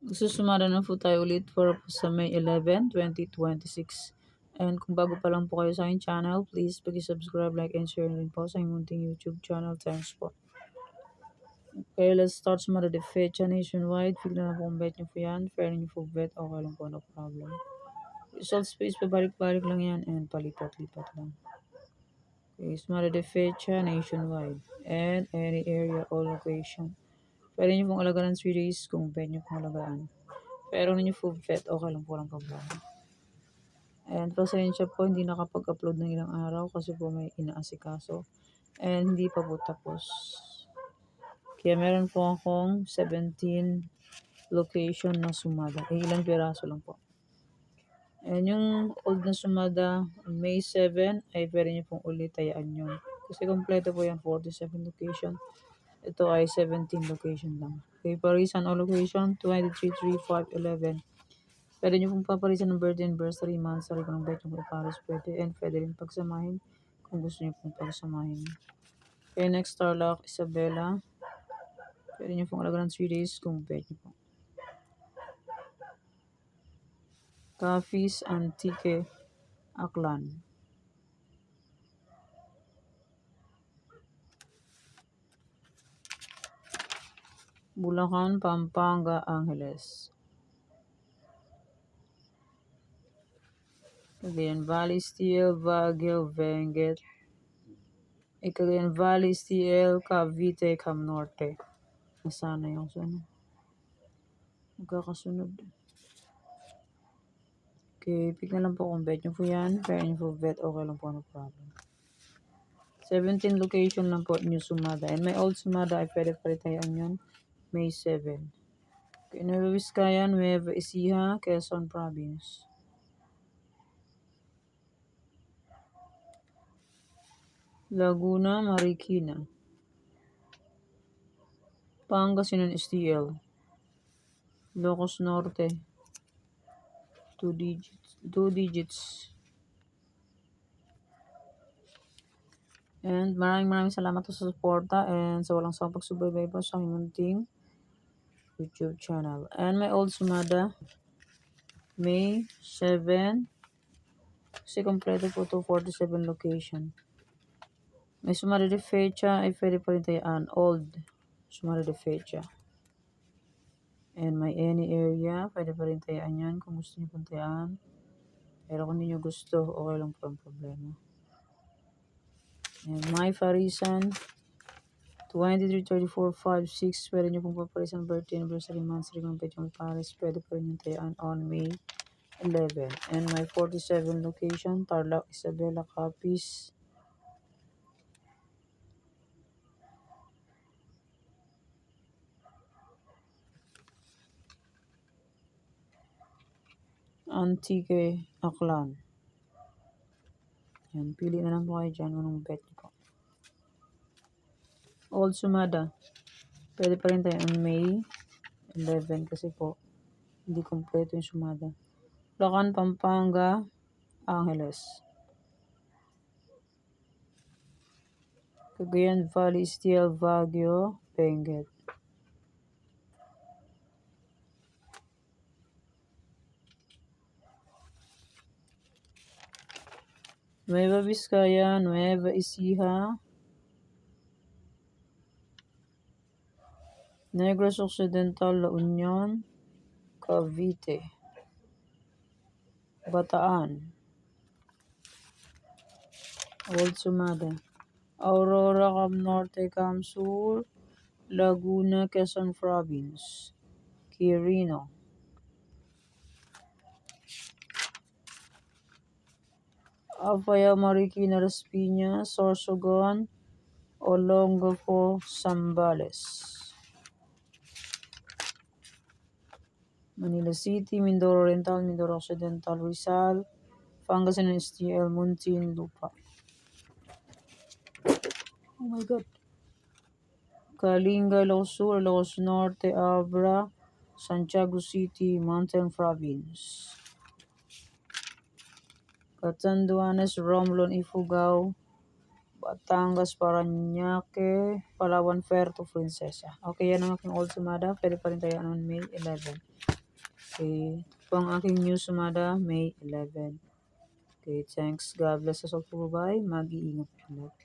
Susumada na po tayo ulit for sa May 11, 2026. And kung bago pa lang po kayo sa aking channel, please pag-subscribe, like, and share rin po sa aking munting YouTube channel. Thanks po. Okay, let's start sa Mada de Fecha nationwide. Feel na po kung bet nyo po yan. Fair nyo po bet, okay lang po, no problem. Result space, pabalik-balik lang yan and palipat-lipat lang. Okay, Mada de Fecha nationwide and any area or location. Pwede nyo pong alagaan 3 days kung bet nyo pong alagaan. Pero ninyo full bet, okay lang po lang problema. And pasensya po, hindi nakapag-upload ng ilang araw kasi po may inaasikaso. And hindi pa po tapos. Kaya meron po akong 17 location na sumada. Ilang piraso lang po. And yung old na sumada, May 7, ay pwede nyo pong ulit tayaan yun. Kasi kompleto po yan, 47 location. Ito ay 17 location lang. Okay, parisan o location, 23, 3, 5, 11. Pwede nyo pong papalitan ng birthday, anniversary, monthsary, kung bet nyo po ipares pwede. And pwede rin pagsamahin kung gusto nyo pong pagsamahin. Okay, next Starlock, Isabela. Pwede nyo pong alagaan ng 3 days kung bet nyo po. Cafis, Antique, Aklan. Bulacan, Pampanga, Angeles. Cagayan Valley, Steel, Baguio, Benguet. Cagayan Valley, Steel, Cavite, Cam Norte. Nasana yung sana. Magkakasunod. Okay, pick na lang po kung bet nyo po yan. Kaya nyo po bet, okay lang po, no problem. 17 location lang po new sumada. And may old sumada ay pwede palitayan yun. May 7. Okay, Nueva Vizcaya, Nueva Ecija, Quezon Province. Laguna, Marikina. Pangasinan, STL. Ilocos Norte. 2 digits. And maraming salamat po sa suporta and sa walang sawang pagsubaybay po sa aking munting YouTube channel. And may old sumada, May 7. Kasi kompleto po to 47 location. May sumada de fecha ay pwede pa rin tayaan. Old sumada de fecha. And may any area, pwede pa rin tayaan yan kung gusto nyo pong tayaan. Pero kung hindi nyo gusto, okay lang po ang problema. And my Farisan, 23, 34, 5, 6. Pwede nyo pong paparisan birthday, anniversary, monthsary, kung pwede yung pares. Pwede pa rin yung tayaan on May 11. And my 47 location, Tarlac, Isabela, Capiz. Antique, Aklan. Yan, pili na lang po kayo dyan anong bet nyo po. Old sumada. Pwede pa rin tayo on May 11 kasi po hindi kompleto yung sumada. Bulacan, Pampanga, Angeles. Cagayan Valley, Steel, Baguio, Benguet. Nueva Vizcaya, Nueva Ecija, Negros Occidental, La Union, Cavite, Bataan, Old Sumada, Aurora, Cam Norte, Cam Sur, Laguna, Quezon Province, Quirino, Apaya, Marikina, Las Piñas, Sorsogon, Olongapo, Zambales. Manila City, Mindoro Oriental, Mindoro Occidental, Rizal, Pangasinan, STL, Muntinlupa. Oh my God. Kalinga, Ilocos Sur, Ilocos Norte, Abra, Santiago City, Mountain Province. Catanduanes, Romblon, Ifugao, Batangas, Parañaque, Palawan, Puerto Princesa. Okay, yan ang aking old sumada. Pwede pa rin tayo on May 11. Okay. Ito po ang aking news sumada, May 11. Okay, thanks. God bless us all po. Bye. Mag-iingat po.